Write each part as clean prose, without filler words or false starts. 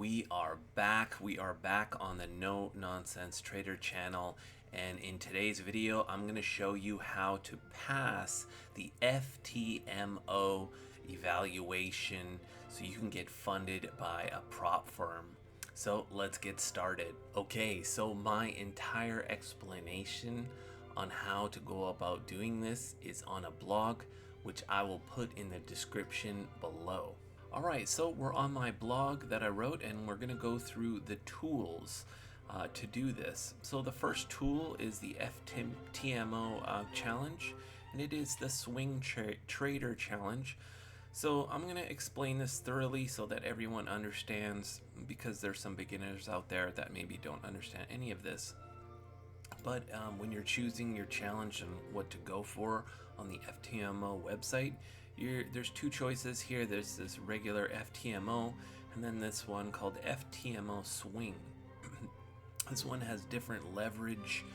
We are back. We are back on the No Nonsense Trader channel, and in today's video I'm going to show you how to pass the FTMO evaluation so you can get funded by a prop firm. So let's get started. Okay, so my entire explanation on how to go about doing this is on a blog, which I will put in the description below. Alright, so we're on my blog that I wrote, and we're going to go through the tools to do this. So the first tool is the FTMO challenge, and it is the Swing Trader challenge. So I'm going to explain this thoroughly so that everyone understands, because there's some beginners out there that maybe don't understand any of this. But when you're choosing your challenge and what to go for on the FTMO website, there's two choices here. There's this regular FTMO, and then this one called FTMO Swing. This one has different leverage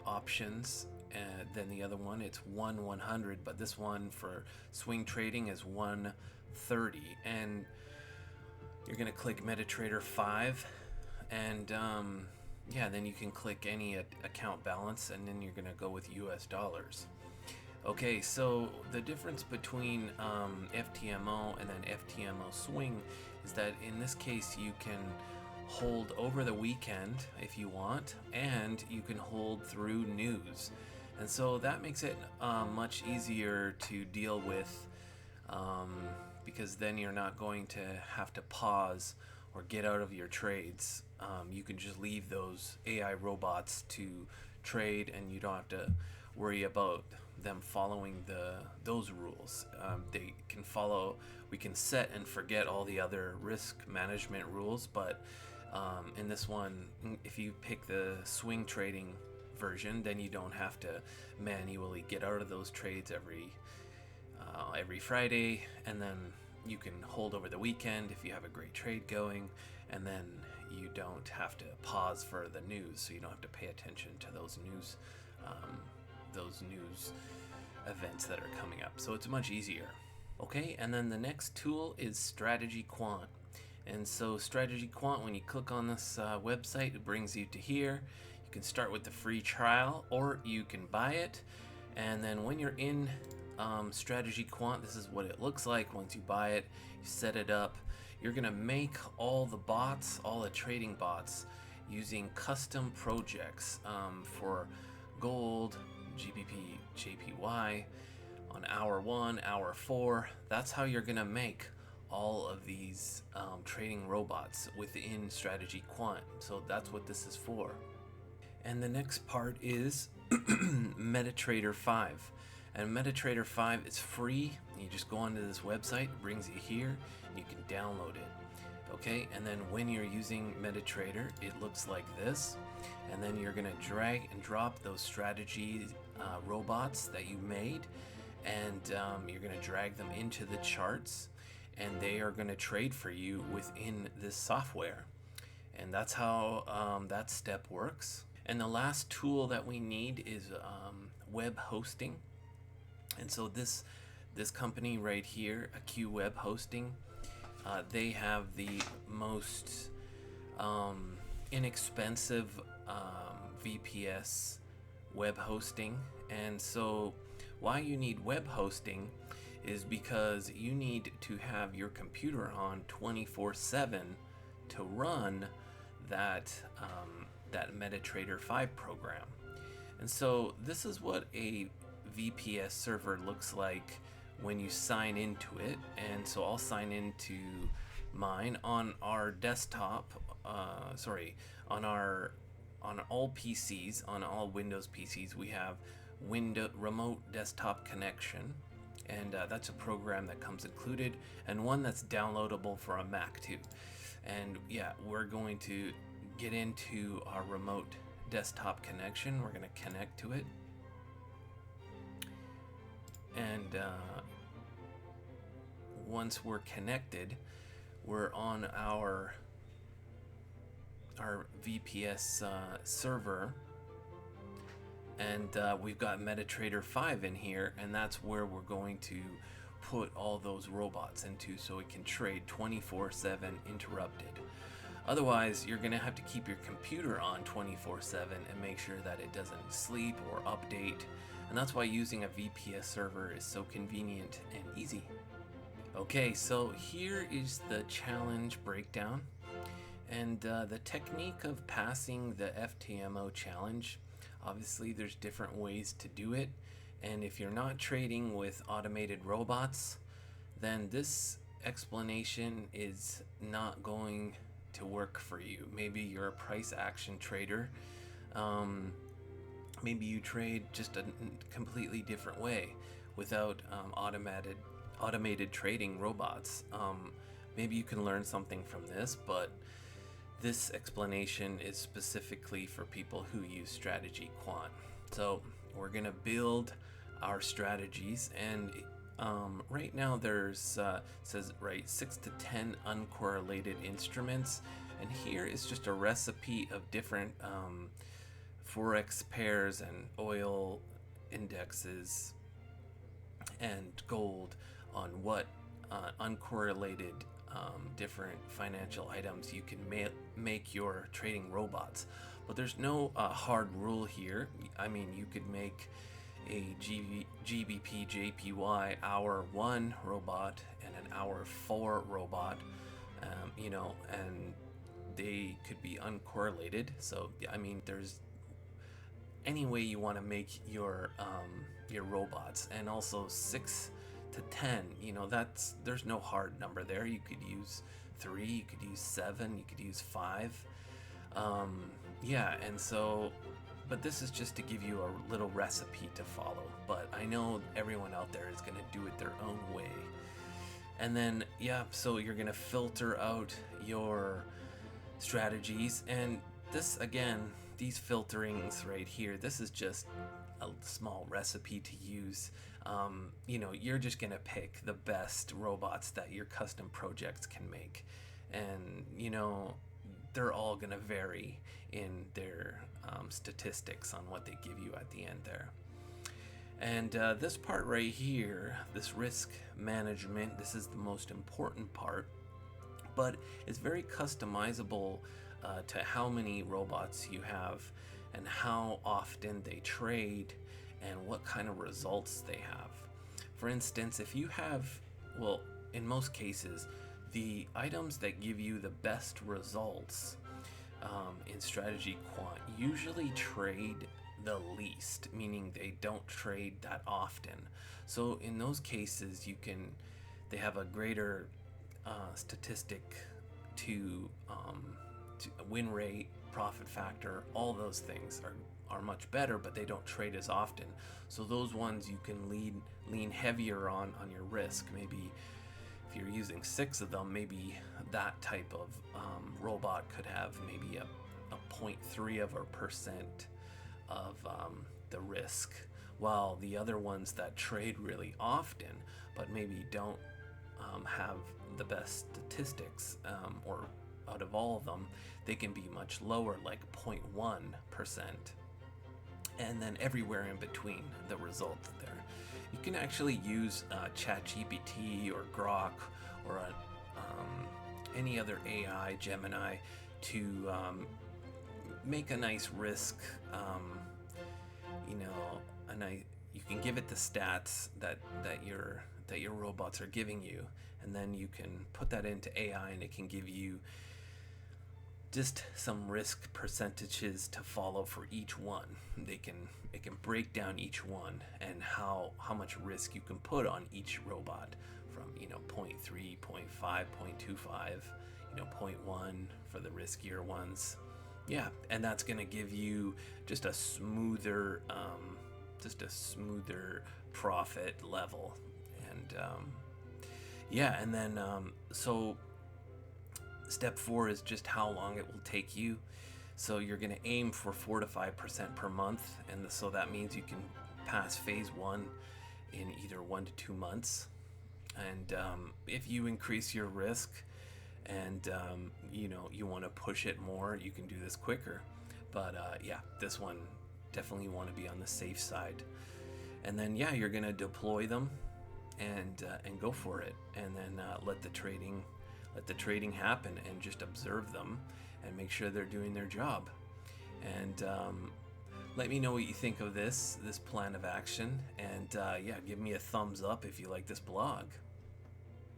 options than the other one. It's 1/100, but this one for swing trading is 1/30. And you're going to click MetaTrader 5, and yeah, then you can click any account balance, and then you're going to go with US dollars. Okay, so the difference between FTMO and then FTMO Swing is that in this case you can hold over the weekend if you want, and you can hold through news. And so that makes it much easier to deal with, because then you're not going to have to pause or get out of your trades. You can just leave those AI robots to trade, and you don't have to worry about them following those rules. They can follow. We can set and forget all the other risk management rules, but in this one, if you pick the swing trading version, then you don't have to manually get out of those trades every Friday, and then you can hold over the weekend if you have a great trade going, and then you don't have to pause for the news, so you don't have to pay attention to those news events that are coming up. So it's much easier. Okay, and then the next tool is Strategy Quant. And so Strategy Quant, when you click on this website, it brings you to here. You can start with the free trial, or you can buy it. And then when you're in Strategy Quant, this is what it looks like. Once you buy it, you set it up. You're gonna make all the bots, all the trading bots, using custom projects for gold, GBP, JPY, on hour 1, hour 4. That's how you're gonna make all of these trading robots within Strategy Quant. So that's what this is for. And the next part is MetaTrader 5. And MetaTrader 5 is free. You just go onto this website, it brings you here, and you can download it. Okay, and then when you're using MetaTrader, it looks like this. And then you're gonna drag and drop those strategy robots that you made, and you're gonna drag them into the charts, and they are gonna trade for you within this software. And that's how that step works. And the last tool that we need is web hosting. And so this company right here, Q Web Hosting, they have the most inexpensive VPS web hosting. And so why you need web hosting is because you need to have your computer on 24/7 to run that MetaTrader 5 program. And so this is what a VPS server looks like when you sign into it. And so I'll sign into mine on our desktop, on all PCs, on all Windows PCs, we have remote desktop connection, and that's a program that comes included, and one that's downloadable for a Mac too. And yeah, we're going to get into our remote desktop connection. We're going to connect to it, and once we're connected, we're on our VPS server, and we've got MetaTrader 5 in here, and that's where we're going to put all those robots into so it can trade 24/7 interrupted. Otherwise, you're going to have to keep your computer on 24/7 and make sure that it doesn't sleep or update. And that's why using a VPS server is so convenient and easy. Okay, so here is the challenge breakdown. And the technique of passing the FTMO challenge, obviously there's different ways to do it. And if you're not trading with automated robots, then this explanation is not going to work for you. Maybe you're a price action trader. Maybe you trade just a completely different way without automated trading robots. Maybe you can learn something from this, but this explanation is specifically for people who use strategy quant. So we're gonna build our strategies, and right now there's says right 6 to 10 uncorrelated instruments, and here is just a recipe of different Forex pairs and oil indexes and gold on what uncorrelated different financial items you can make your trading robots. But there's no hard rule here. I mean, you could make a GBP JPY hour 1 robot and an hour 4 robot, and they could be uncorrelated. So I mean, there's any way you want to make your robots. And also 6 to 10, there's no hard number there. You could use 3, you could use 7, you could use 5. And so, but this is just to give you a little recipe to follow. But I know everyone out there is going to do it their own way. And then, so you're going to filter out your strategies. And this, again, these filterings right here, this is just a small recipe to use. You're just going to pick the best robots that your custom projects can make. And, they're all going to vary in their statistics on what they give you at the end there. And this part right here, this risk management, this is the most important part, but it's very customizable to how many robots you have and how often they trade and what kind of results they have. For instance, if you have, in most cases, the items that give you the best results in strategy quant usually trade the least, meaning they don't trade that often. So in those cases, they have a greater statistic to win rate, profit factor, all those things are much better, but they don't trade as often. So those ones you can lean heavier on your risk. Maybe if you're using 6 of them, maybe that type of robot could have maybe a 0.3% of the risk, while the other ones that trade really often but maybe don't have the best statistics, or out of all of them, they can be much lower, like 0.1%. And then everywhere in between the result there. You can actually use ChatGPT or Grok or any other AI, Gemini, to make a nice risk. You can give it the stats that your robots are giving you, and then you can put that into AI, and it can give you just some risk percentages to follow for each one. It can break down each one and how much risk you can put on each robot, from 0.3, 0.5, 0.25, 0.1 for the riskier ones. And that's going to give you just a smoother profit level. And then so step 4 is just how long it will take you. So you're going to aim for 4 to 5% per month, and so that means you can pass phase 1 in either 1 to 2 months. And if you increase your risk and you want to push it more, you can do this quicker. But this one definitely want to be on the safe side. And then you're going to deploy them, and go for it, and then let the trading happen, and just observe them and make sure they're doing their job. And let me know what you think of this plan of action, and yeah, give me a thumbs up if you like this blog.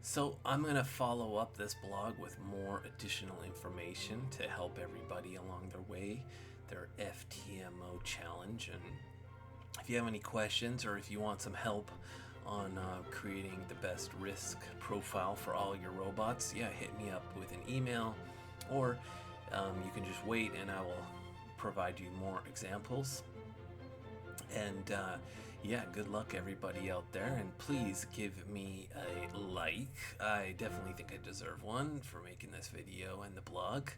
So I'm going to follow up this blog with more additional information to help everybody along their way, their FTMO challenge. And if you have any questions, or if you want some help on creating the best risk profile for all your robots, yeah, hit me up with an email, or you can just wait and I will provide you more examples. And yeah, good luck everybody out there, and please give me a like. I definitely think I deserve one for making this video and the blog.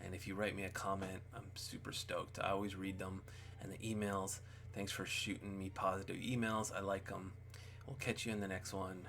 And if you write me a comment, I'm super stoked. I always read them. And the emails, thanks for shooting me positive emails. I like them. We'll catch you in the next one.